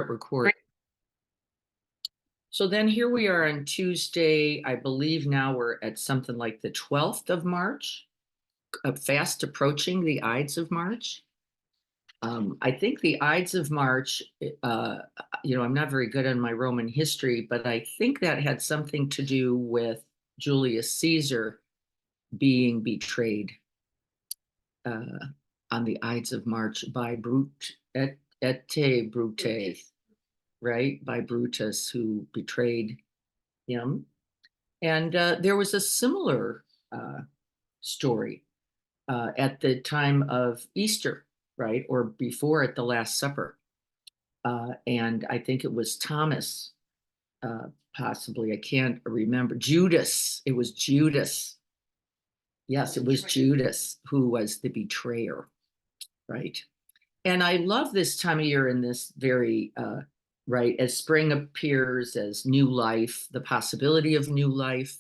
recording. So then here we are on Tuesday. I believe now we're at something like the 12th of March, fast approaching the Ides of March. I think the Ides of March, I'm not very good on my Roman history, but I think that had something to do with Julius Caesar being betrayed on the Ides of March by Brute, right? By Brutus, who betrayed him. And there was a similar story at the time of Easter, right? Or before at the Last Supper. And I think it was Thomas, possibly, I can't remember. Judas, it was Judas. Yes, it was Judas who was the betrayer, right? And I love this time of year in this very, right, as spring appears, as new life, the possibility of new life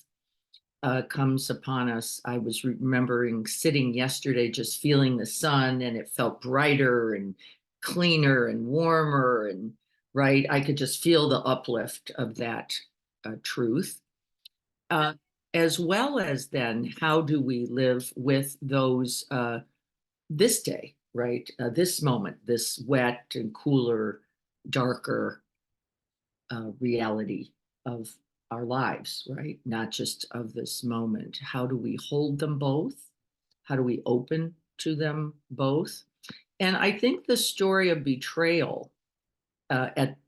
comes upon us. I was remembering sitting yesterday, just feeling the sun, and it felt brighter and cleaner and warmer. And right, I could just feel the uplift of that truth. As well as then, how do we live with those this day, right? This moment, this wet and cooler, darker reality of our lives, right? Not just of this moment. How do we hold them both? How do we open to them both? And I think the story of betrayal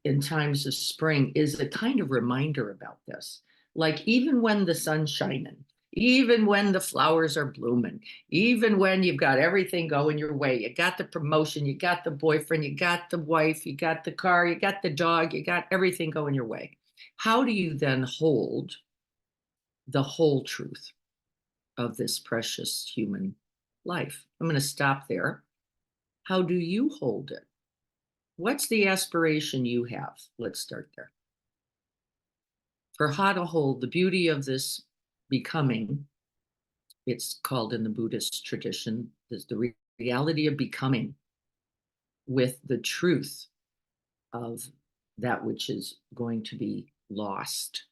in times of spring is a kind of reminder about this. Like even when the sun's shining, even when the flowers are blooming, even when you've got everything going your way, you got the promotion, you got the boyfriend, you got the wife, you got the car, you got the dog, you got everything going your way. How do you then hold the whole truth of this precious human life? I'm going to stop there. How do you hold it? What's the aspiration you have? Let's start there. For how to hold the beauty of this becoming, it's called in the Buddhist tradition, is the reality of becoming with the truth of that which is going to be lost,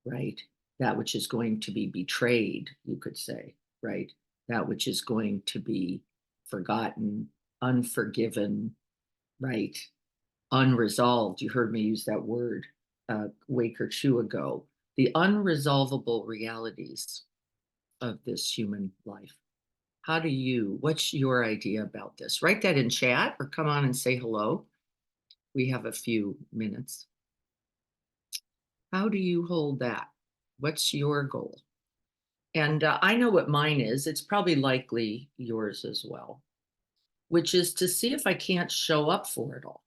right? That which is going to be betrayed, you could say, right? That which is going to be forgotten, unforgiven, right? Unresolved. You heard me use that word a week or two ago. The unresolvable realities of this human life. What's your idea about this? Write that in chat or come on and say hello. We have a few minutes. How do you hold that? What's your goal? And I know what mine is. It's probably likely yours as well, which is to see if I can't show up for it all,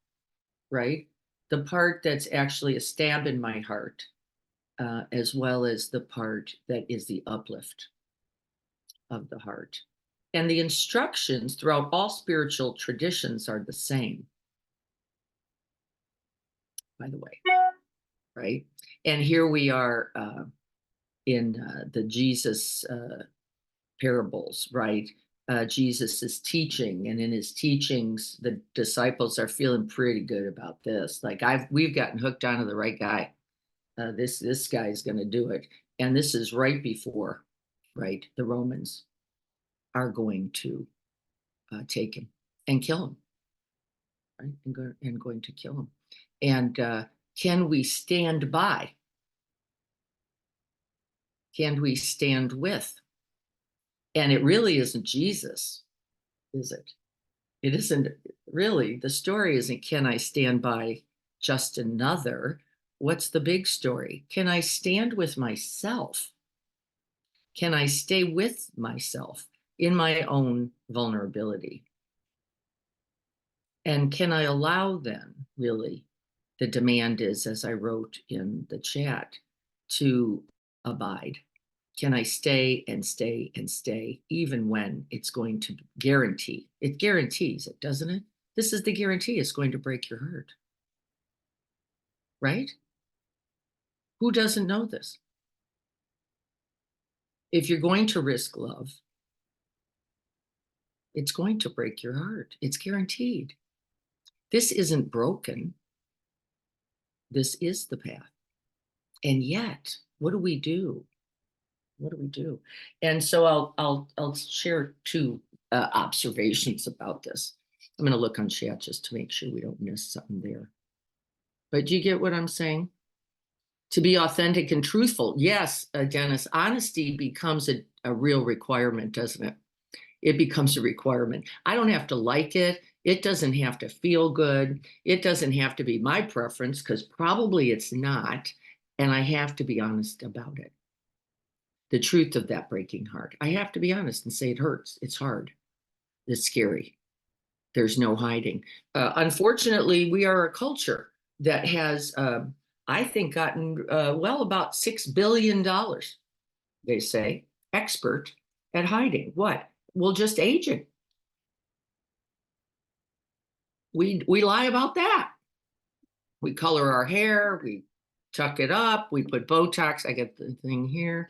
right? The part that's actually a stab in my heart, as well as the part that is the uplift of the heart. And the instructions throughout all spiritual traditions are the same, by the way, right? And here we are in the Jesus parables, right? Jesus is teaching, and in his teachings, the disciples are feeling pretty good about this. Like we've gotten hooked onto the right guy. This guy's going to do it, and this is right before, right? The Romans are going to take him and kill him, right? And going to kill him. And can we stand by? Can we stand with? And it really isn't Jesus, is it? It isn't really. The story isn't, can I stand by just another? What's the big story? Can I stand with myself? Can I stay with myself in my own vulnerability? And can I allow then, really, the demand is, as I wrote in the chat, to abide. Can I stay and stay and stay, even when it's going to guarantee? It guarantees it, doesn't it? This is the guarantee it's going to break your heart. Right? Who doesn't know this? If you're going to risk love, it's going to break your heart. It's guaranteed. This isn't broken. This is the path. And yet, what do we do? What do we do? And so I'll share two observations about this. I'm going to look on chat just to make sure we don't miss something there. But do you get what I'm saying? To be authentic and truthful. Yes, Dennis, honesty becomes a real requirement, doesn't it? It becomes a requirement. I don't have to like it. It doesn't have to feel good. It doesn't have to be my preference, because probably it's not. And I have to be honest about it. The truth of that breaking heart. I have to be honest and say it hurts. It's hard. It's scary. There's no hiding. Unfortunately, we are a culture that has, I think, gotten well about $6 billion, they say, expert at hiding. What? Well, just aging. We lie about that. We color our hair, we tuck it up, we put Botox. I get the thing here,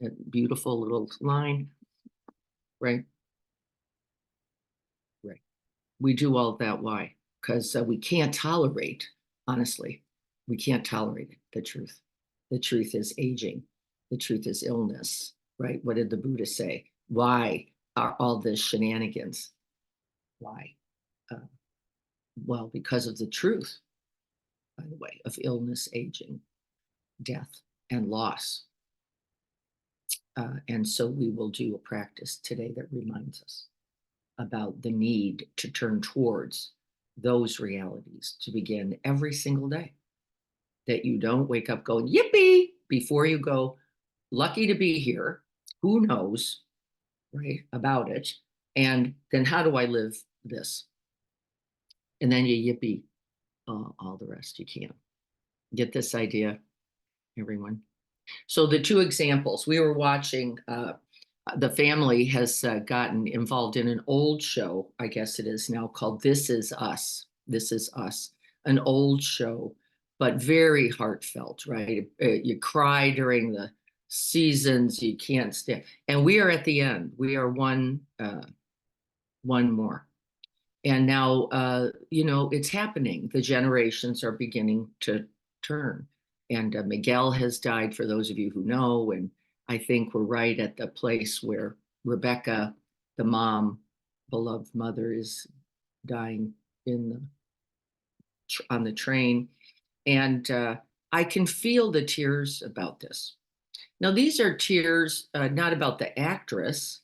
that beautiful little line, right? Right. We do all of that. Why? Because we can't tolerate, honestly, we can't tolerate the truth. The truth is aging. The truth is illness, right? What did the Buddha say? Why are all this shenanigans? Why? Well, because of the truth, by the way, of illness, aging, death, and loss. And so we will do a practice today that reminds us about the need to turn towards those realities to begin every single day. That you don't wake up going, yippee, before you go, lucky to be here. Who knows, right, about it? And then how do I live this? And then you yippee all the rest you can. Get this idea, everyone? So the two examples, we were watching, the family has gotten involved in an old show, I guess it is now, called This Is Us. This Is Us, an old show, but very heartfelt, right? You cry during the seasons, you can't stand. And we are at the end. We are one more. And now, it's happening. The generations are beginning to turn. And Miguel has died, for those of you who know. And I think we're right at the place where Rebecca, the mom, beloved mother, is dying on the train. And I can feel the tears about this. Now, these are tears not about the actress,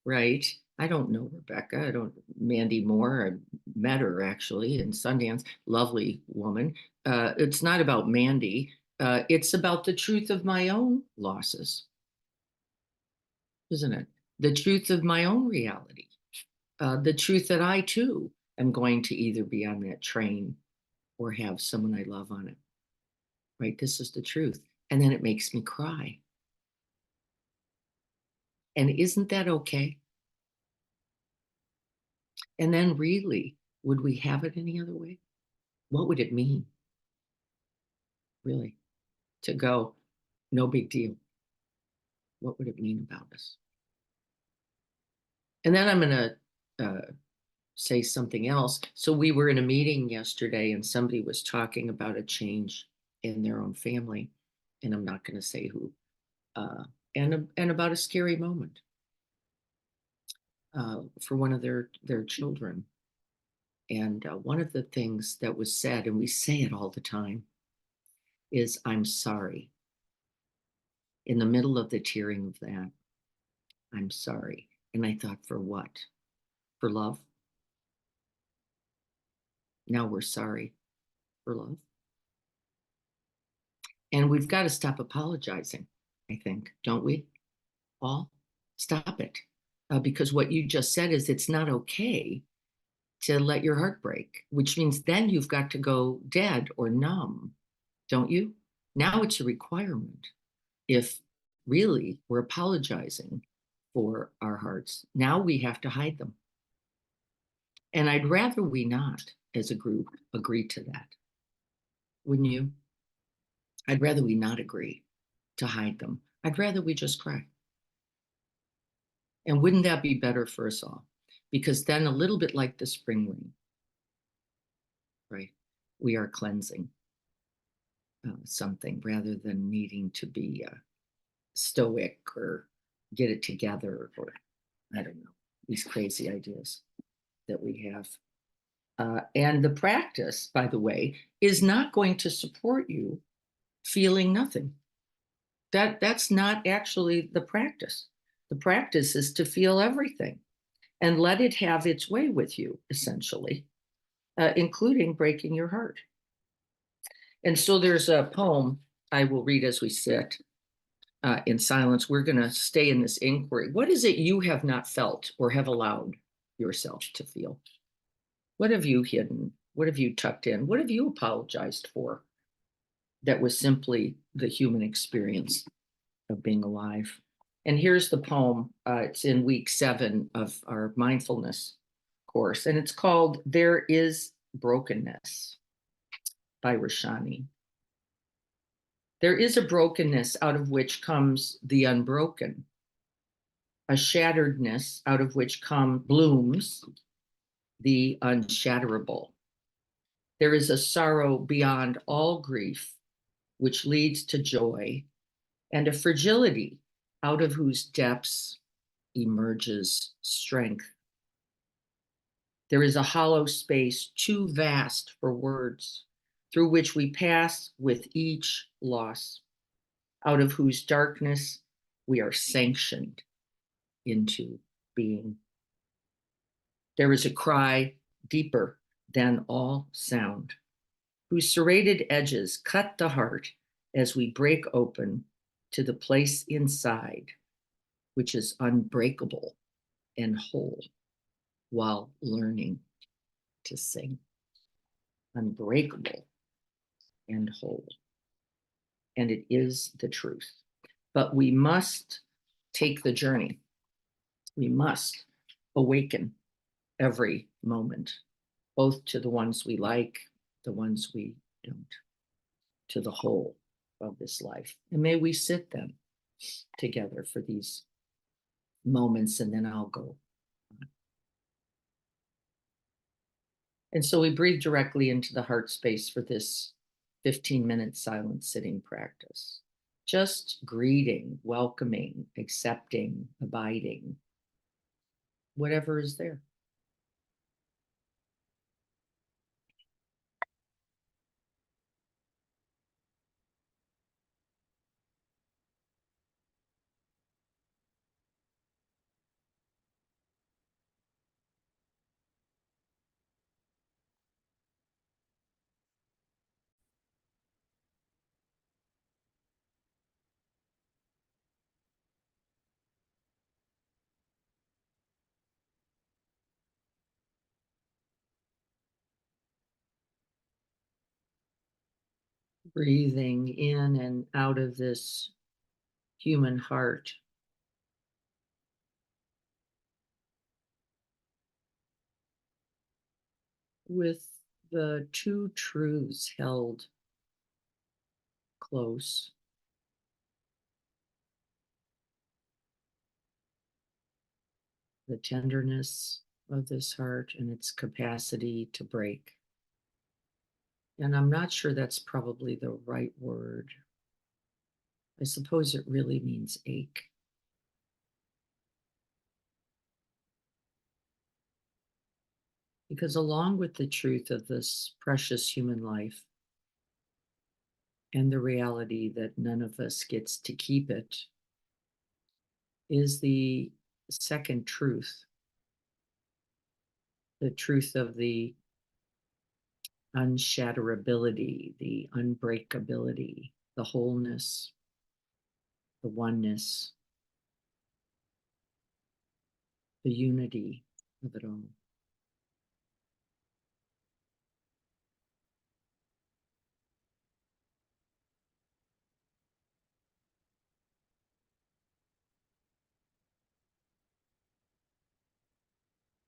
right? I don't know Rebecca. I don't, Mandy Moore. I met her actually in Sundance. Lovely woman. It's not about Mandy. It's about the truth of my own losses, isn't it? The truth of my own reality. The truth that I too am going to either be on that train or have someone I love on it. Right? This is the truth. And then it makes me cry. And isn't that okay? And then really, would we have it any other way? What would it mean? Really, to go, no big deal. What would it mean about us? And then I'm going to say something else. So we were in a meeting yesterday and somebody was talking about a change in their own family. And I'm not going to say who, and about a scary moment for one of their children. And one of the things that was said, and we say it all the time, is I'm sorry. In the middle of the tearing of that, I'm sorry. And I thought, for what? For love? Now we're sorry for love. And we've got to stop apologizing, I think, don't we? All stop it. Because what you just said is it's not okay to let your heart break, which means then you've got to go dead or numb, don't you? Now it's a requirement. If really we're apologizing for our hearts, now we have to hide them. And I'd rather we not, as a group, agree to that. Wouldn't you? I'd rather we not agree to hide them. I'd rather we just cry. And wouldn't that be better for us all? Because then, a little bit like the spring rain, right? We are cleansing. something rather than needing to be stoic or get it together, or I don't know, these crazy ideas that we have. And the practice, by the way, is not going to support you feeling nothing. That's not actually the practice. The practice is to feel everything and let it have its way with you, essentially, including breaking your heart. And so there's a poem I will read as we sit in silence. We're going to stay in this inquiry. What is it you have not felt or have allowed yourself to feel? What have you hidden? What have you tucked in? What have you apologized for that was simply the human experience of being alive? And here's the poem. It's in week 7 of our mindfulness course, and it's called There Is Brokenness by Rashani. There is a brokenness out of which comes the unbroken, a shatteredness out of which blooms the unshatterable. There is a sorrow beyond all grief, which leads to joy, and a fragility out of whose depths emerges strength. There is a hollow space too vast for words, through which we pass with each loss, out of whose darkness we are sanctioned into being. There is a cry deeper than all sound, whose serrated edges cut the heart as we break open to the place inside, which is unbreakable and whole, while learning to sing. Unbreakable and whole. And it is the truth. But we must take the journey. We must awaken every moment, both to the ones we like, the ones we don't, to the whole of this life. And may we sit then together for these moments, and then I'll go. And so we breathe directly into the heart space for this 15-minute silent sitting practice. Just greeting, welcoming, accepting, abiding, whatever is there. Breathing in and out of this human heart. With the two truths held close. The tenderness of this heart and its capacity to break. And I'm not sure that's probably the right word. I suppose it really means ache. Because along with the truth of this precious human life and the reality that none of us gets to keep it is the second truth, the truth of the unshatterability, the unbreakability, the wholeness, the oneness, the unity of it all.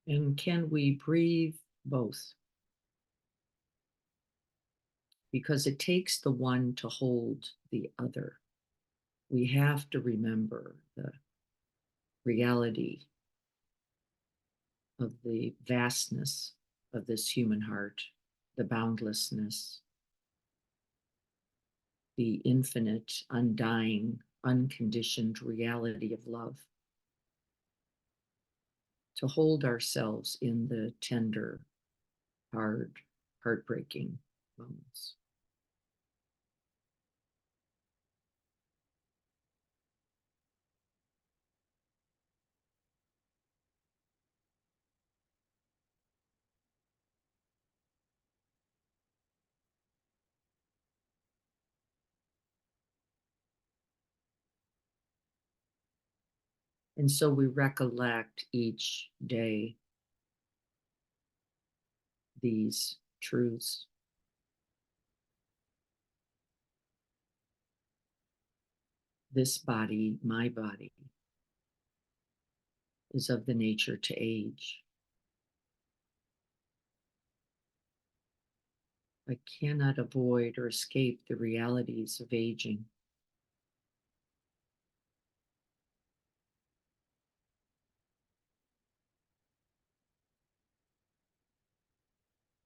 And can we breathe both? Because it takes the one to hold the other. We have to remember the reality of the vastness of this human heart, the boundlessness, the infinite, undying, unconditioned reality of love, to hold ourselves in the tender, hard, heartbreaking moments. And so we recollect each day these truths. This body, my body, is of the nature to age. I cannot avoid or escape the realities of aging.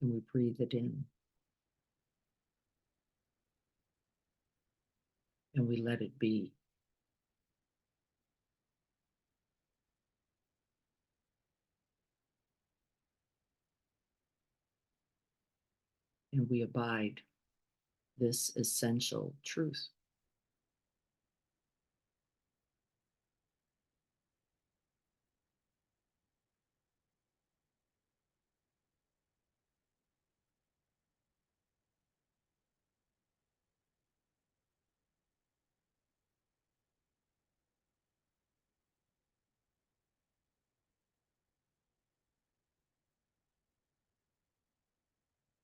And we breathe it in and we let it be. And we abide this essential truth.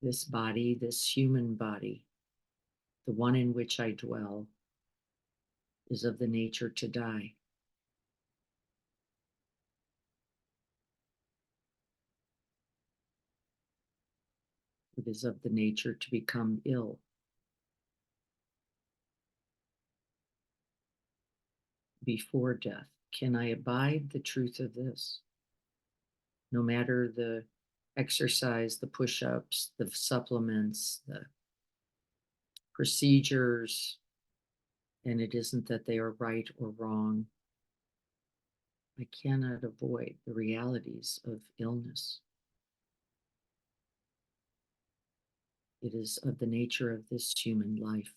This body, this human body, the one in which I dwell, is of the nature to die. It is of the nature to become ill. Before death, can I abide the truth of this? No matter the exercise, the push ups, the supplements, the procedures, and it isn't that they are right or wrong. I cannot avoid the realities of illness. It is of the nature of this human life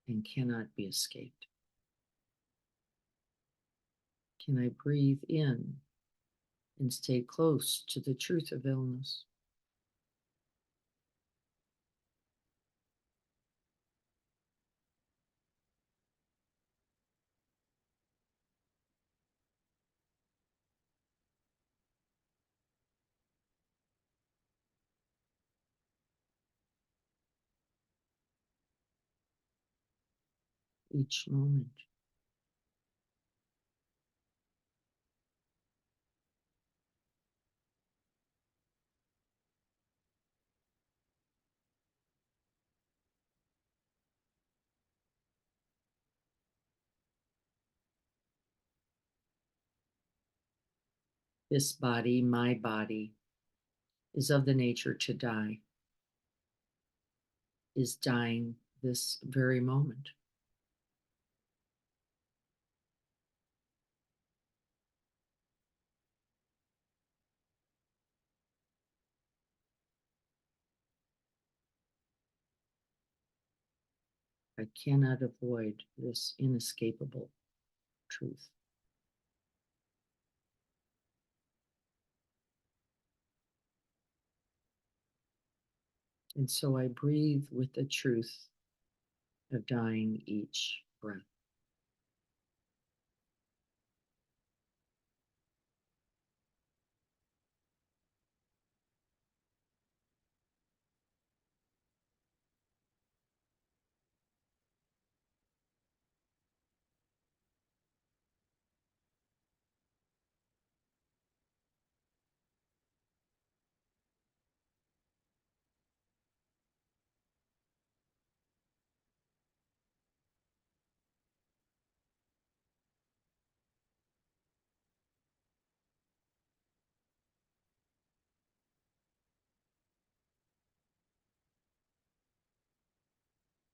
and cannot be escaped. Can I breathe in and stay close to the truth of illness? Each moment. This body, my body, is of the nature to die, is dying this very moment. I cannot avoid this inescapable truth. And so I breathe with the truth of dying each breath.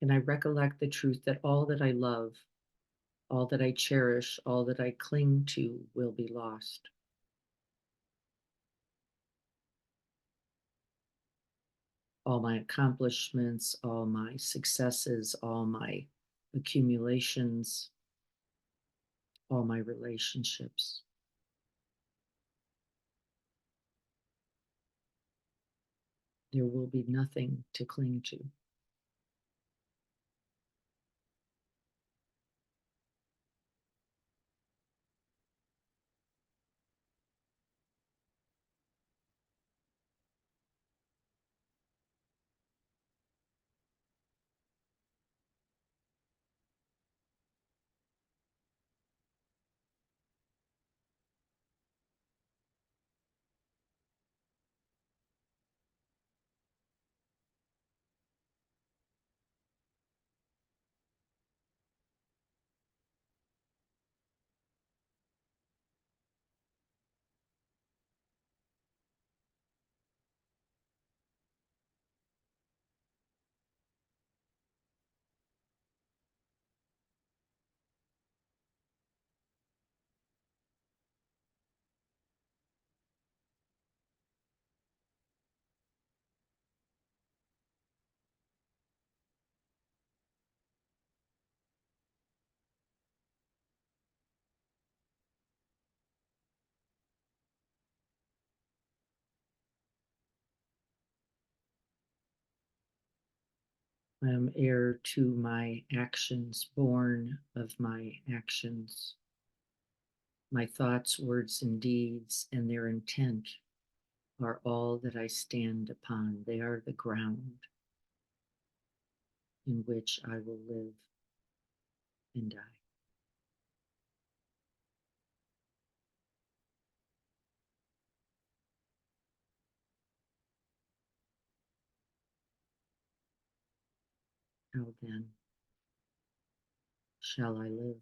And I recollect the truth that all that I love, all that I cherish, all that I cling to will be lost. All my accomplishments, all my successes, all my accumulations, all my relationships. There will be nothing to cling to. I am heir to my actions, born of my actions. My thoughts, words, and deeds, and their intent are all that I stand upon. They are the ground in which I will live and die. How then shall I live?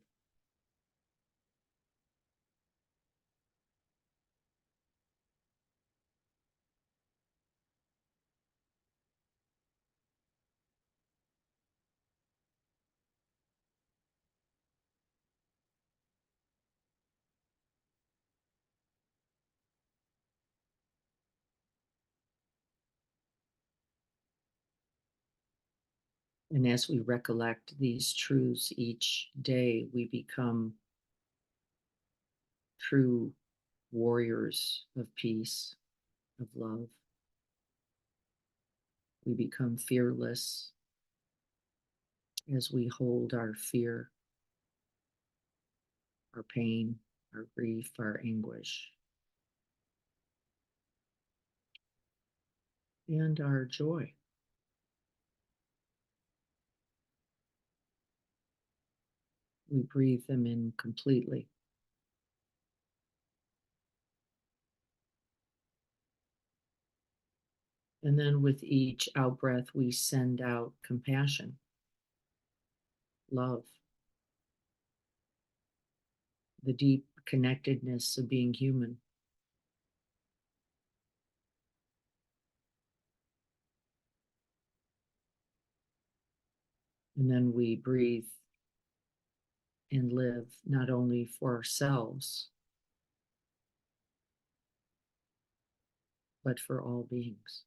And as we recollect these truths each day, we become true warriors of peace, of love. We become fearless as we hold our fear, our pain, our grief, our anguish, and our joy. We breathe them in completely. And then with each out breath, we send out compassion, love, the deep connectedness of being human. And then we breathe and live not only for ourselves, but for all beings.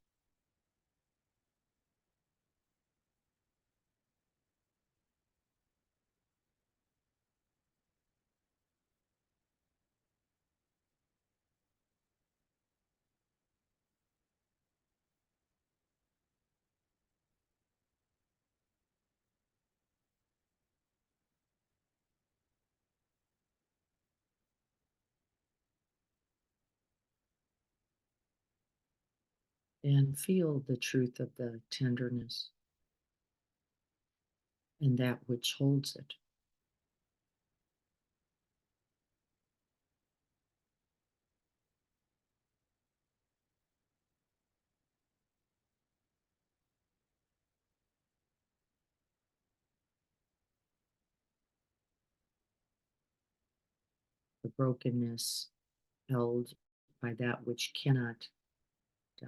And feel the truth of the tenderness and that which holds it. The brokenness held by that which cannot die.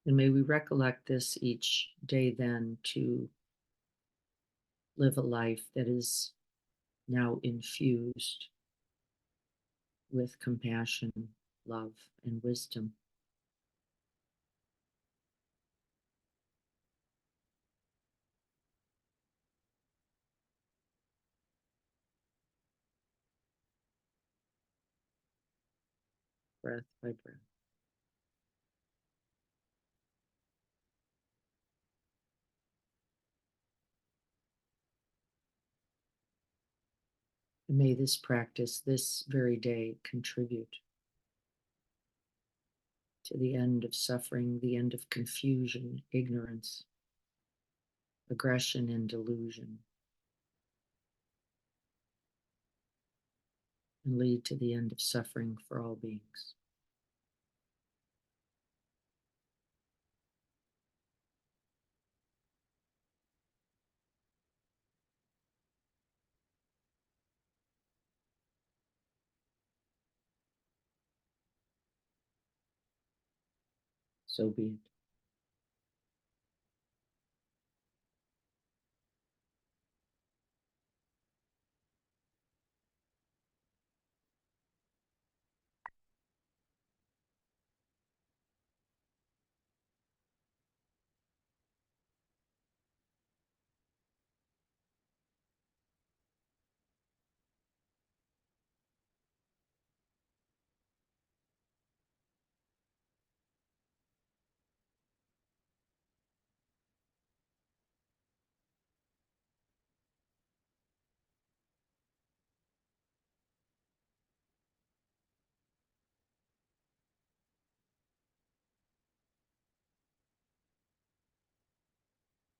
And may we recollect this each day then to live a life that is now infused with compassion, love, and wisdom. Breath by breath. And may this practice this very day contribute to the end of suffering, the end of confusion, ignorance, aggression, and delusion, and lead to the end of suffering for all beings. So be it.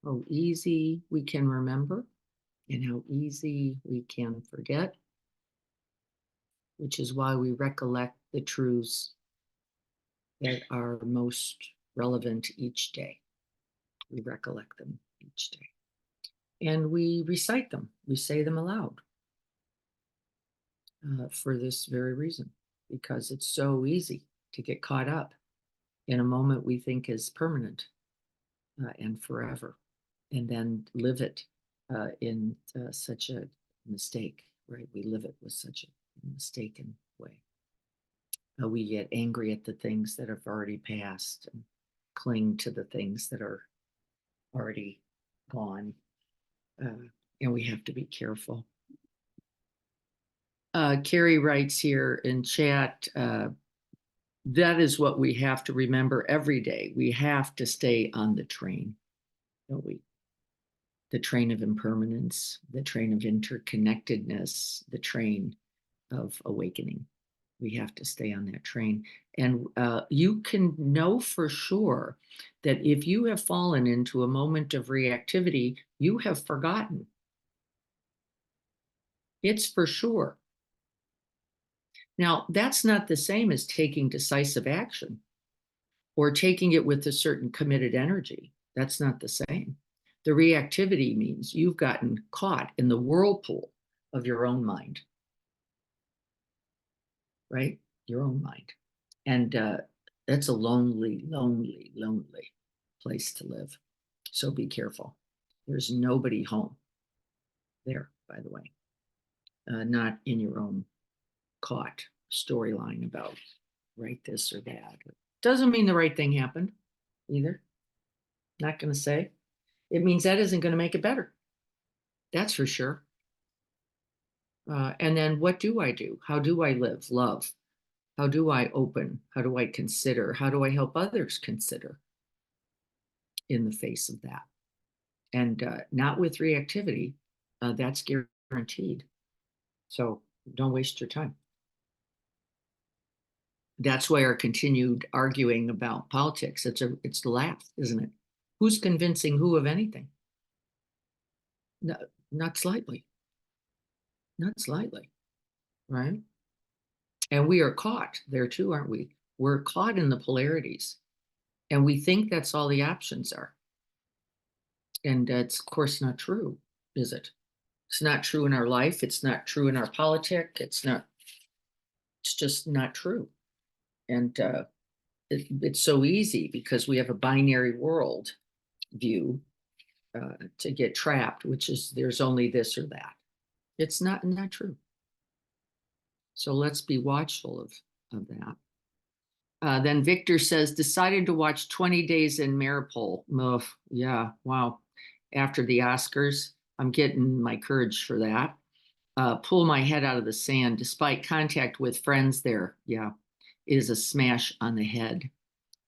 How easy we can remember and how easy we can forget, which is why we recollect the truths that are most relevant each day. We recollect them each day. And we recite them, we say them aloud for this very reason, because it's so easy to get caught up in a moment we think is permanent and forever, and then live it in such a mistake, right? We live it with such a mistaken way. We get angry at the things that have already passed and cling to the things that are already gone. And we have to be careful. Carrie writes here in chat, that is what we have to remember every day. We have to stay on the train, don't we? The train of impermanence, the train of interconnectedness, the train of awakening. We have to stay on that train. And you can know for sure that if you have fallen into a moment of reactivity, you have forgotten. It's for sure. Now, that's not the same as taking decisive action or taking it with a certain committed energy. That's not the same. The reactivity means you've gotten caught in the whirlpool of your own mind, right? Your own mind. And that's a lonely, lonely, lonely place to live. So be careful. There's nobody home there, by the way, not in your own caught storyline about right this or that. Doesn't mean the right thing happened either. Not going to say. It means that isn't going to make it better. That's for sure. And then what do I do? How do I live? Love. How do I open? How do I consider? How do I help others consider in the face of that? And not with reactivity. That's guaranteed. So don't waste your time. That's why our continued arguing about politics, it's the laugh, isn't it? Who's convincing who of anything? No, not slightly. Not slightly, right? And we are caught there too, aren't we? We're caught in the polarities, and we think that's all the options are. And it's, of course, not true, is it? It's not true in our life. It's not true in our politic. It's just not true. And it's so easy because we have a binary world view to get trapped, which is there's only this or that. It's not true. So let's be watchful of that. Then Victor says, decided to watch 20 Days in Maripol. Oh, yeah, wow. After the Oscars, I'm getting my courage for that. Pull my head out of the sand despite contact with friends there. Yeah, it is a smash on the head.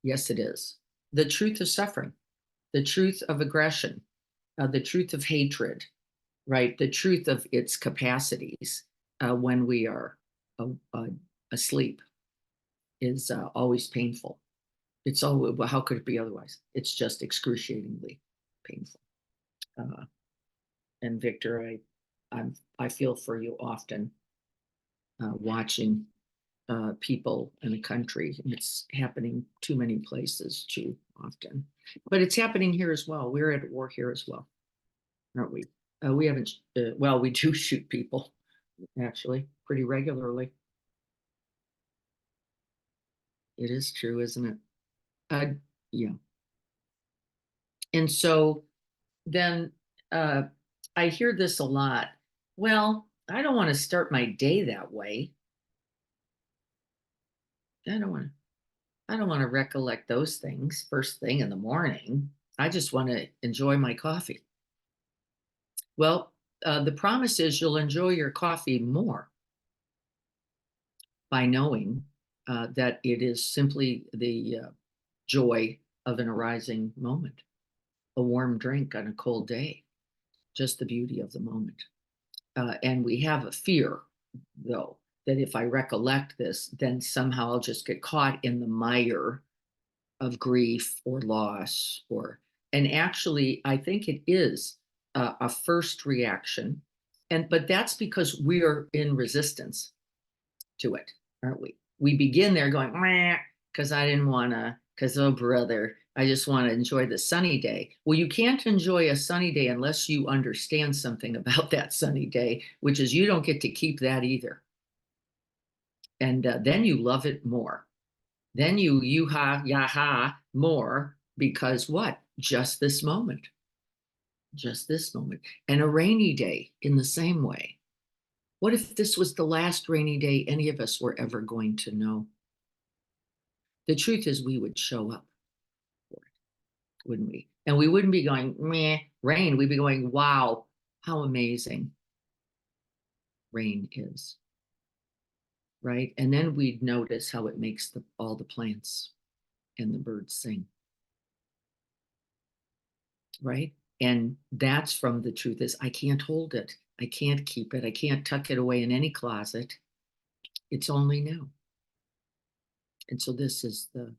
Yes, it is. The truth of suffering, the truth of aggression, the truth of hatred, right? The truth of its capacities when we are uh, asleep is always painful. It's all, well, how could it be otherwise? It's just excruciatingly painful. And Victor, I feel for you often watching people in the country. It's happening too many places too often, but it's happening here as well. We're at war here as well, aren't we? We haven't. Well, we do shoot people actually pretty regularly. It is true, isn't it? Yeah. And so then I hear this a lot. Well, I don't want to start my day that way. I don't want to. I don't want to recollect those things first thing in the morning. I just want to enjoy my coffee. Well, the promise is you'll enjoy your coffee more by knowing that it is simply the joy of an arising moment, a warm drink on a cold day, just the beauty of the moment. And we have a fear, though, that if I recollect this, then somehow I'll just get caught in the mire of grief or loss. And actually, I think it is a first reaction. But that's because we are in resistance to it, aren't we? We begin there going, because I didn't want to, because, oh, brother, I just want to enjoy the sunny day. Well, you can't enjoy a sunny day unless you understand something about that sunny day, which is you don't get to keep that either. And then you love it more. Then you ha, yaha more because what? Just this moment. Just this moment. And a rainy day in the same way. What if this was the last rainy day any of us were ever going to know? The truth is we would show up for it, wouldn't we? And we wouldn't be going, meh, rain. We'd be going, wow, how amazing rain is. Right? And then we'd notice how it makes all the plants and the birds sing. Right? And that's from the truth is I can't hold it. I can't keep it. I can't tuck it away in any closet. It's only now. And so this is the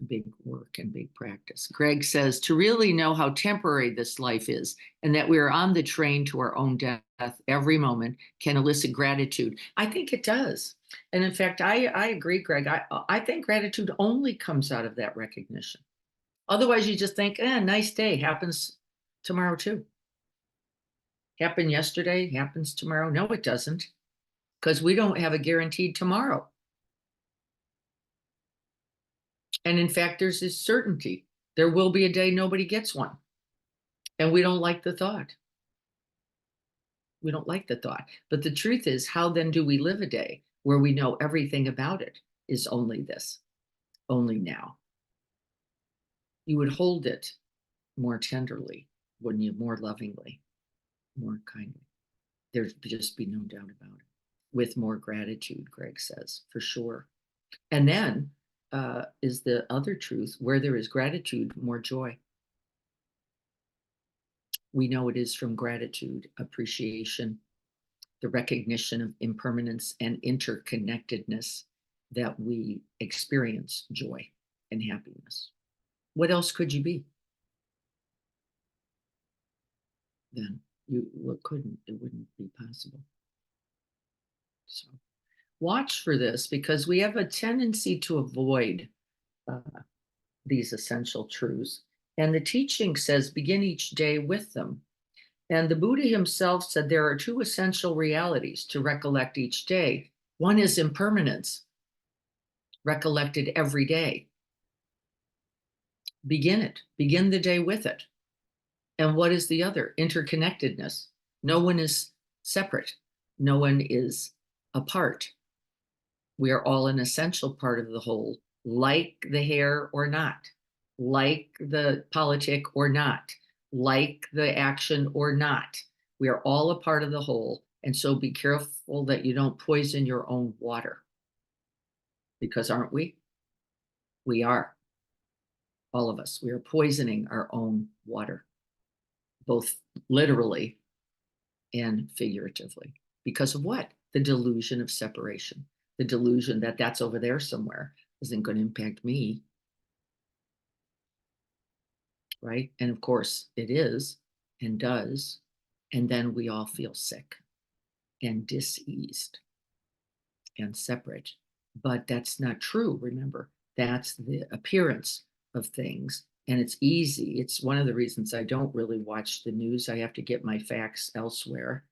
big work and big practice. Greg says to really know how temporary this life is and that we are on the train to our own death every moment can elicit gratitude. I think it does. And in fact, I agree, Greg. I think gratitude only comes out of that recognition. Otherwise, you just think, nice day happens tomorrow too. Happened yesterday, happens tomorrow. No, it doesn't, because we don't have a guaranteed tomorrow. And in fact, there's this certainty. There will be a day nobody gets one. And we don't like the thought. We don't like the thought. But the truth is, how then do we live a day where we know everything about it is only this, only now? You would hold it more tenderly, wouldn't you? More lovingly, more kindly. There'd just be no doubt about it. With more gratitude, Greg says, for sure. And then is the other truth, where there is gratitude, more joy. We know it is from gratitude, appreciation, the recognition of impermanence and interconnectedness that we experience joy and happiness. What else could you be? Then what couldn't, it wouldn't be possible. So watch for this because we have a tendency to avoid these essential truths. And the teaching says begin each day with them. And the Buddha himself said there are two essential realities to recollect each day. One is impermanence, recollected every day. Begin it. Begin the day with it. And what is the other? Interconnectedness. No one is separate. No one is apart. We are all an essential part of the whole, like the hair or not, like the politic or not, like the action or not. We are all a part of the whole. And so be careful that you don't poison your own water. Because aren't we? We are. All of us. We are poisoning our own water, both literally and figuratively. Because of what? The delusion of separation. The delusion that that's over there somewhere isn't going to impact me. Right? And of course, it is and does. And then we all feel sick and diseased and separate. But that's not true, remember. That's the appearance of things. And it's easy. It's one of the reasons I don't really watch the news. I have to get my facts elsewhere,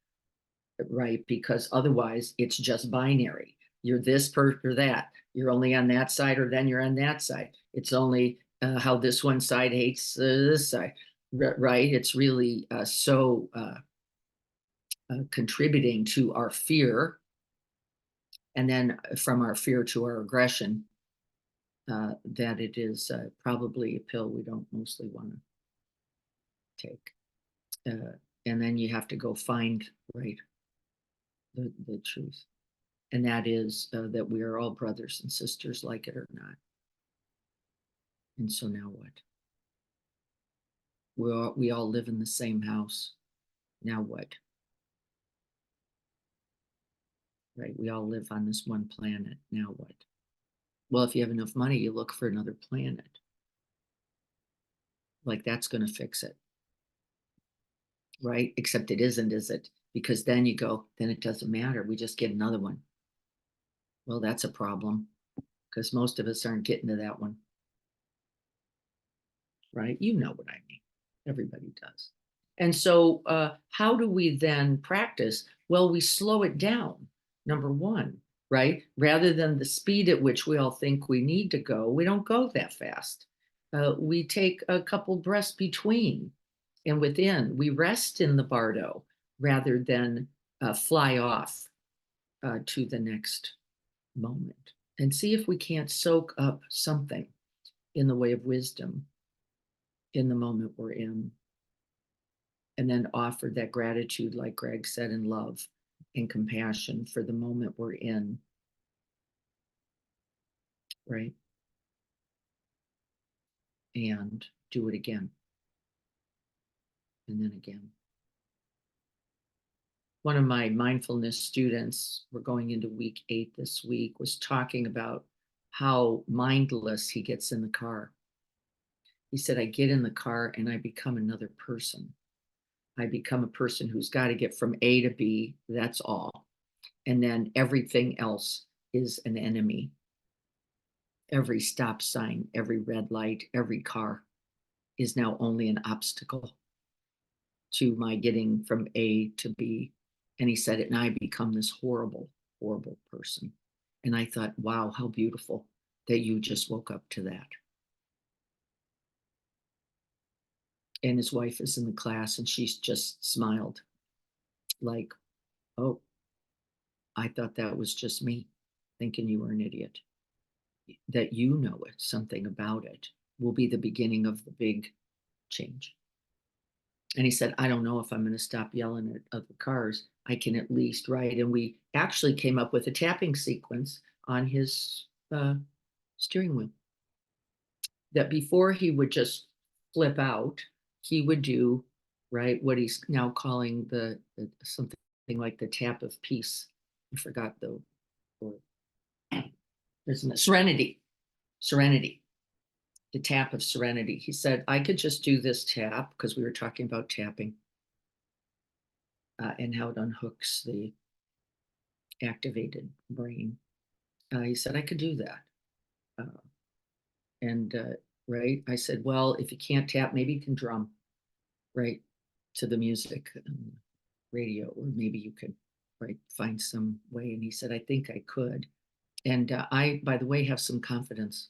right? Because otherwise it's just binary. You're this person or that. You're only on that side, or then you're on that side. It's only how this one side hates this side, right? It's really so contributing to our fear. And then from our fear to our aggression, that it is probably a pill we don't mostly want to take. And then you have to go find, right, the truth. And that is that we are all brothers and sisters, like it or not. And so now what? We all live in the same house. Now what? Right? We all live on this one planet. Now what? Well, if you have enough money, you look for another planet. Like that's going to fix it. Right? Except it isn't, is it? Because then you go, then it doesn't matter. We just get another one. Well, that's a problem because most of us aren't getting to that one. Right? You know what I mean. Everybody does. And so how do we then practice? Well, we slow it down, number one, right? Rather than the speed at which we all think we need to go, we don't go that fast. We take a couple breaths between and within. We rest in the bardo rather than fly off to the next moment. And see if we can't soak up something in the way of wisdom in the moment we're in. And then offer that gratitude, like Greg said, and love and compassion for the moment we're in. Right? And do it again. And then again. One of my mindfulness students, we're going into week 8 this week, was talking about how mindless he gets in the car. He said, I get in the car and I become another person. I become a person who's got to get from A to B. That's all. And then everything else is an enemy. Every stop sign, every red light, every car is now only an obstacle to my getting from A to B. And he said it, and I become this horrible, horrible person. And I thought, wow, how beautiful that you just woke up to that. And his wife is in the class and she's just smiled like, oh, I thought that was just me thinking you were an idiot. That you know it, something about it, will be the beginning of the big change. And he said, I don't know if I'm going to stop yelling at other cars. I can at least write. And we actually came up with a tapping sequence on his steering wheel that before he would just flip out, he would do, right, what he's now calling the something like the tap of peace. I forgot the word. Isn't it? Serenity, the tap of serenity. He said, I could just do this tap because we were talking about tapping and how it unhooks the activated brain. He said, I could do that. Right, I said, well, if you can't tap, maybe you can drum, right, to the music radio, or maybe you could, right, find some way. And he said, I think I could. And I, by the way, have some confidence.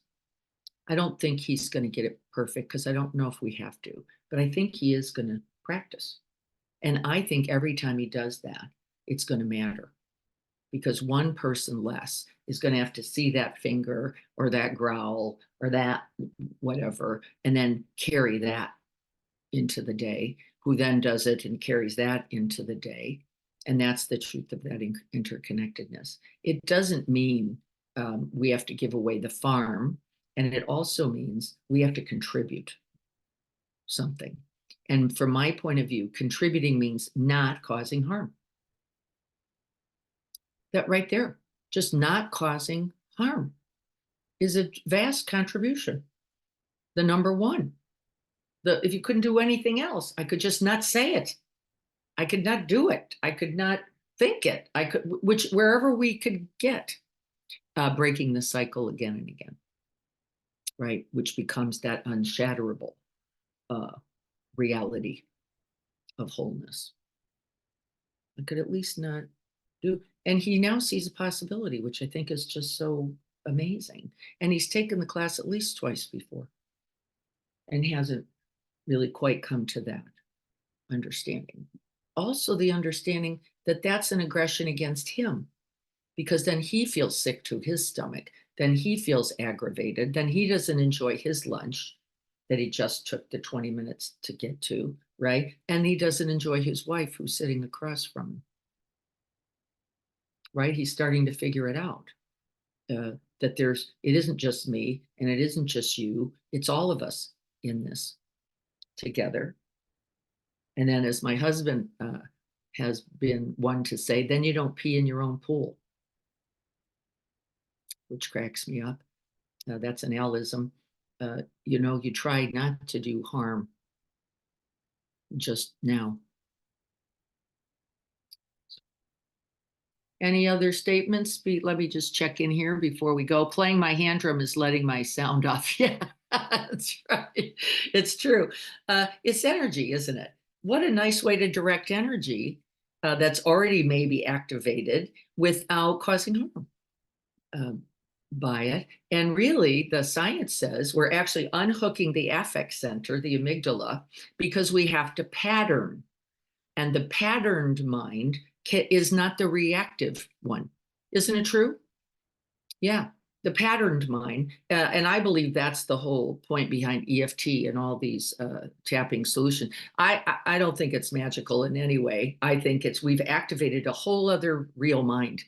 I don't think he's going to get it perfect because I don't know if we have to, but I think he is going to practice. And I think every time he does that, it's going to matter because one person less is going to have to see that finger or that growl or that whatever, and then carry that into the day, who then does it and carries that into the day. And that's the truth of that interconnectedness. It doesn't mean we have to give away the farm. And it also means we have to contribute something. And from my point of view, contributing means not causing harm. That right there, just not causing harm is a vast contribution. The number one. If you couldn't do anything else, I could just not say it. I could not do it. I could not think it. I could, which wherever we could get, breaking the cycle again and again, right? Which becomes that unshatterable reality of wholeness. I could at least not do. And he now sees a possibility, which I think is just so amazing. And he's taken the class at least twice before and hasn't really quite come to that understanding. Also, the understanding that that's an aggression against him, because then he feels sick to his stomach, then he feels aggravated, then he doesn't enjoy his lunch that he just took the 20 minutes to get to, right? And he doesn't enjoy his wife who's sitting across from him, right? He's starting to figure it out. That it isn't just me and it isn't just you, it's all of us in this together. And then, as my husband has been one to say, then you don't pee in your own pool, which cracks me up. That's an Alism. You try not to do harm just now. Any other statements? Let me just check in here before we go. Playing my hand drum is letting my sound off. Yeah, that's right. It's true. It's energy, isn't it? What a nice way to direct energy that's already maybe activated without causing harm by it. And really, the science says we're actually unhooking the affect center, the amygdala, because we have to pattern. And the patterned mind is not the reactive one. Isn't it true? Yeah, the patterned mind. And I believe that's the whole point behind EFT and all these tapping solutions. I don't think it's magical in any way. I think we've activated a whole other real mind.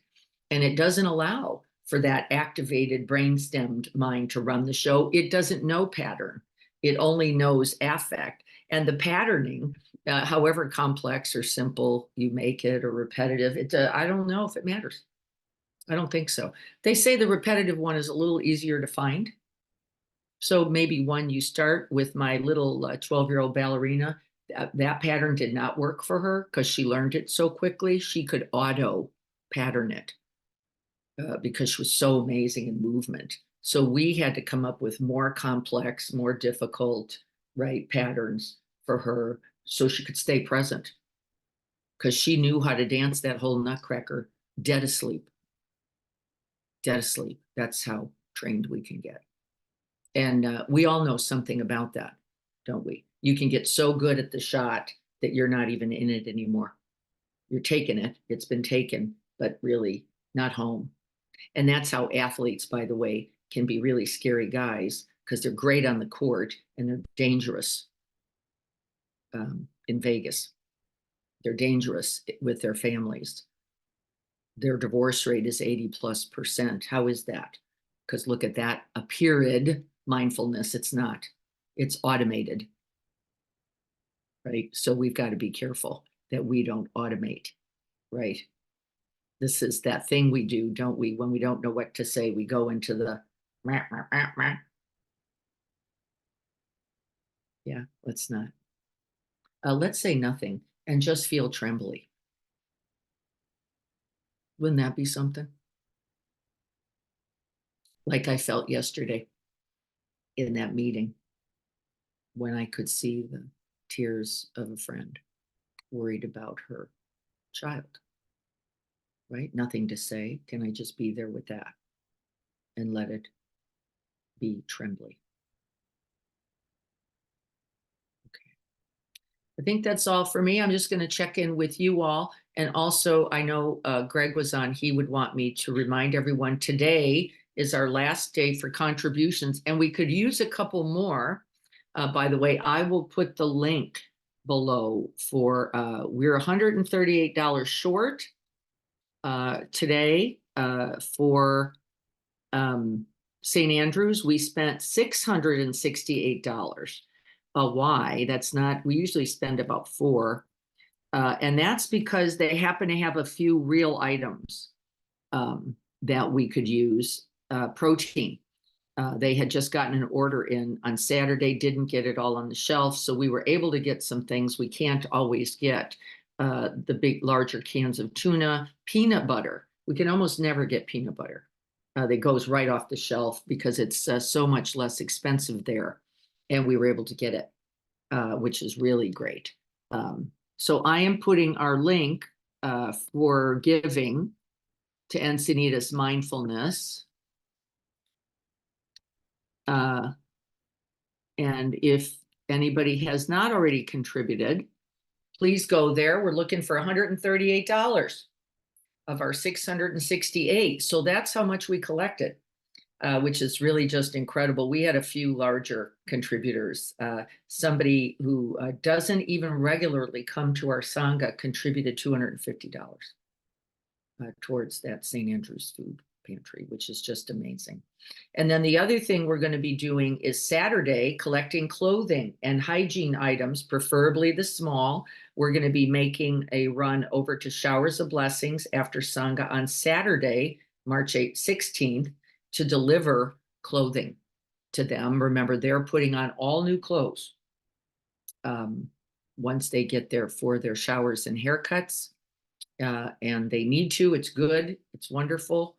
And it doesn't allow for that activated brainstemmed mind to run the show. It doesn't know pattern. It only knows affect. And the patterning, however complex or simple you make it or repetitive, I don't know if it matters. I don't think so. They say the repetitive one is a little easier to find. So maybe one you start with my little 12-year-old ballerina, that pattern did not work for her because she learned it so quickly. She could auto pattern it because she was so amazing in movement. So we had to come up with more complex, more difficult, right, patterns for her so she could stay present because she knew how to dance that whole nutcracker dead asleep. Dead asleep. That's how trained we can get. And we all know something about that, don't we? You can get so good at the shot that you're not even in it anymore. You're taking it. It's been taken, but really not home. And that's how athletes, by the way, can be really scary guys because they're great on the court and they're dangerous in Vegas. They're dangerous with their families. Their divorce rate is 80+%. How is that? Because look at that, a period mindfulness. It's not. It's automated, right? So we've got to be careful that we don't automate, right? This is that thing we do, don't we? When we don't know what to say, we go into the rah, rah, rah, rah. Yeah, let's not. Let's say nothing and just feel trembly. Wouldn't that be something? Like I felt yesterday in that meeting when I could see the tears of a friend worried about her child, right? Nothing to say. Can I just be there with that? and let it be trembly. Okay. I think that's all for me. I'm just going to check in with you all. And also, I know Greg was on. He would want me to remind everyone today is our last day for contributions, and we could use a couple more. By the way, I will put the link below for, we're $138 short today for St. Andrews. We spent $668. Why? That's not, we usually spend about $4. And that's because they happen to have a few real items that we could use. Protein. They had just gotten an order in on Saturday, didn't get it all on the shelf. So we were able to get some things we can't always get. The big, larger cans of tuna, peanut butter. We can almost never get peanut butter. That goes right off the shelf because it's so much less expensive there. And we were able to get it, which is really great. So I am putting our link for giving to Encinitas Mindfulness. And if anybody has not already contributed, please go there. We're looking for $138 of our 668. So that's how much we collected, which is really just incredible. We had a few larger contributors. Somebody who doesn't even regularly come to our Sangha contributed $250 towards that St. Andrew's food pantry, which is just amazing. And then the other thing we're going to be doing is Saturday, collecting clothing and hygiene items, preferably the small. We're going to be making a run over to Showers of Blessings after Sangha on Saturday, March 16th, to deliver clothing to them. Remember, they're putting on all new clothes once they get there for their showers and haircuts. And they need to. It's good. It's wonderful.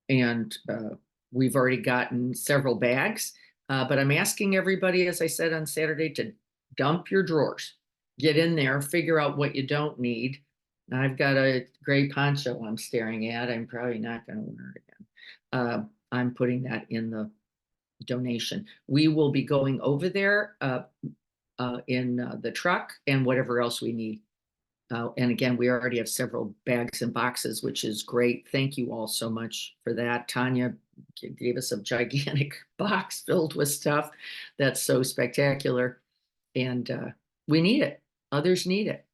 And we've already gotten several bags. But I'm asking everybody, as I said on Saturday, to dump your drawers. Get in there, figure out what you don't need. I've got a gray poncho I'm staring at. I'm probably not going to wear it again. I'm putting that in the donation. We will be going over there in the truck and whatever else we need. And again, we already have several bags and boxes, which is great. Thank you all so much for that. Tanya gave us a gigantic box filled with stuff. That's so spectacular. And we need it. Others need it.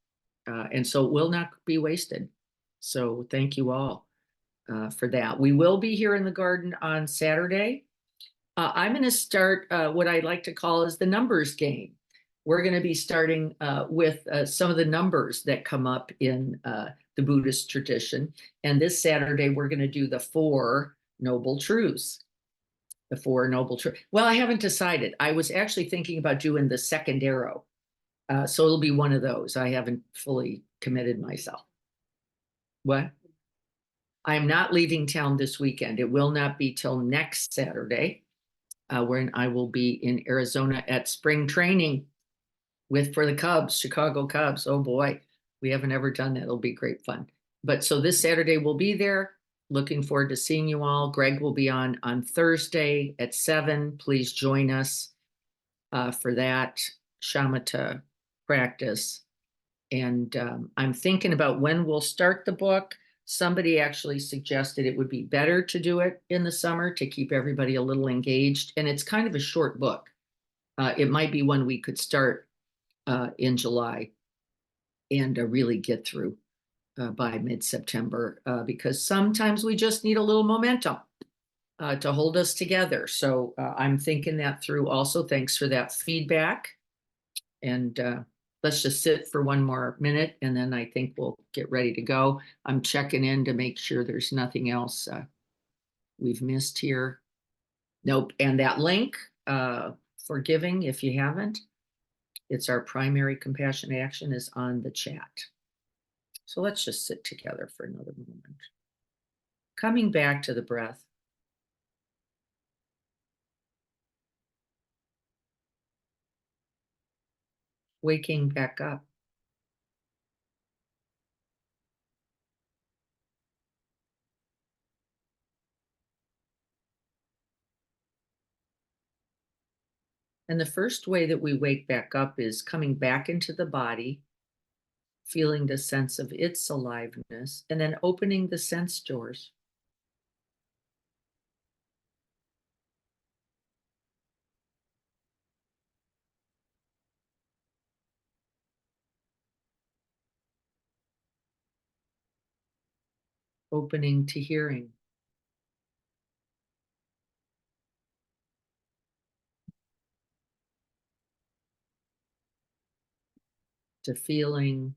And so it will not be wasted. So thank you all for that. We will be here in the garden on Saturday. I'm going to start what I like to call is the numbers game. We're going to be starting with some of the numbers that come up in the Buddhist tradition. And this Saturday, we're going to do the 4 Noble Truths. The 4 Noble Truths. Well, I haven't decided. I was actually thinking about doing the second arrow. So it'll be one of those. I haven't fully committed myself. What? I am not leaving town this weekend. It will not be till next Saturday, when I will be in Arizona at spring training for the Cubs, Chicago Cubs. Oh boy, we haven't ever done that. It'll be great fun. But so this Saturday we'll be there. Looking forward to seeing you all. Greg will be on Thursday at 7. Please join us for that shamatha practice. And I'm thinking about when we'll start the book. Somebody actually suggested it would be better to do it in the summer to keep everybody a little engaged. And it's kind of a short book. It might be one we could start in July and really get through by mid-September, because sometimes we just need a little momentum to hold us together. So I'm thinking that through also. Thanks for that feedback. And let's just sit for one more minute, and then I think we'll get ready to go. I'm checking in to make sure there's nothing else we've missed here. Nope. And that link for giving, if you haven't, it's our primary compassion action, is on the chat. So let's just sit together for another moment. Coming back to the breath. Waking back up. And the first way that we wake back up is coming back into the body, feeling the sense of its aliveness, and then opening the sense doors. Opening to hearing, to feeling,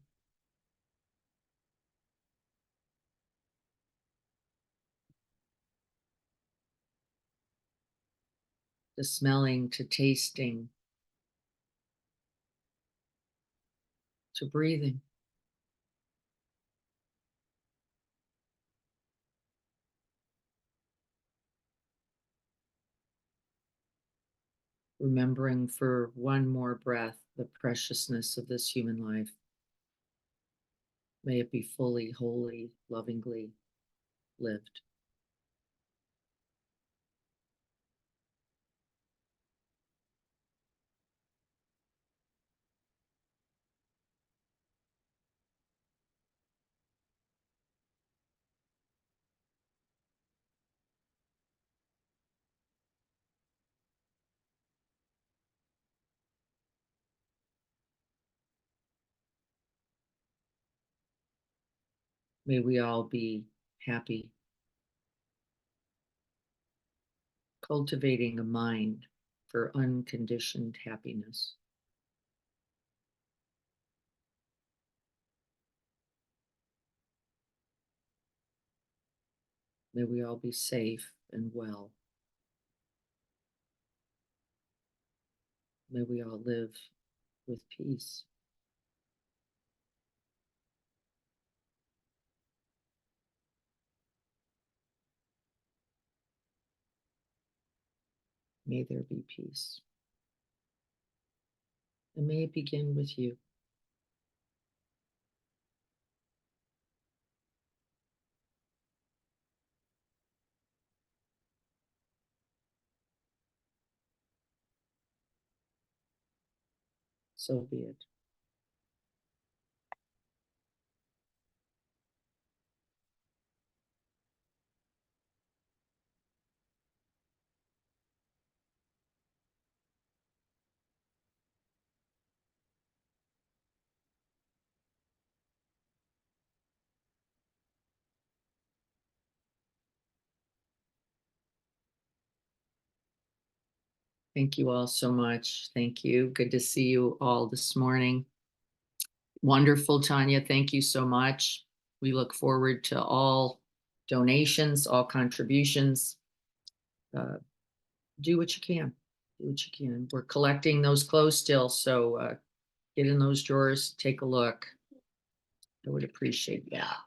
to smelling, to tasting, to breathing. Remembering for one more breath the preciousness of this human life. May it be fully, wholly, lovingly lived. May we all be happy, cultivating a mind for unconditioned happiness. May we all be safe and well. May we all live with peace. May there be peace. And may it begin with you. So be it. Thank you all so much. Thank you. Good to see you all this morning. Wonderful, Tanya. Thank you so much. We look forward to all donations, all contributions. Uh, do what you can. Do what you can. We're collecting those clothes still, so get in those drawers, take a look. I would appreciate that.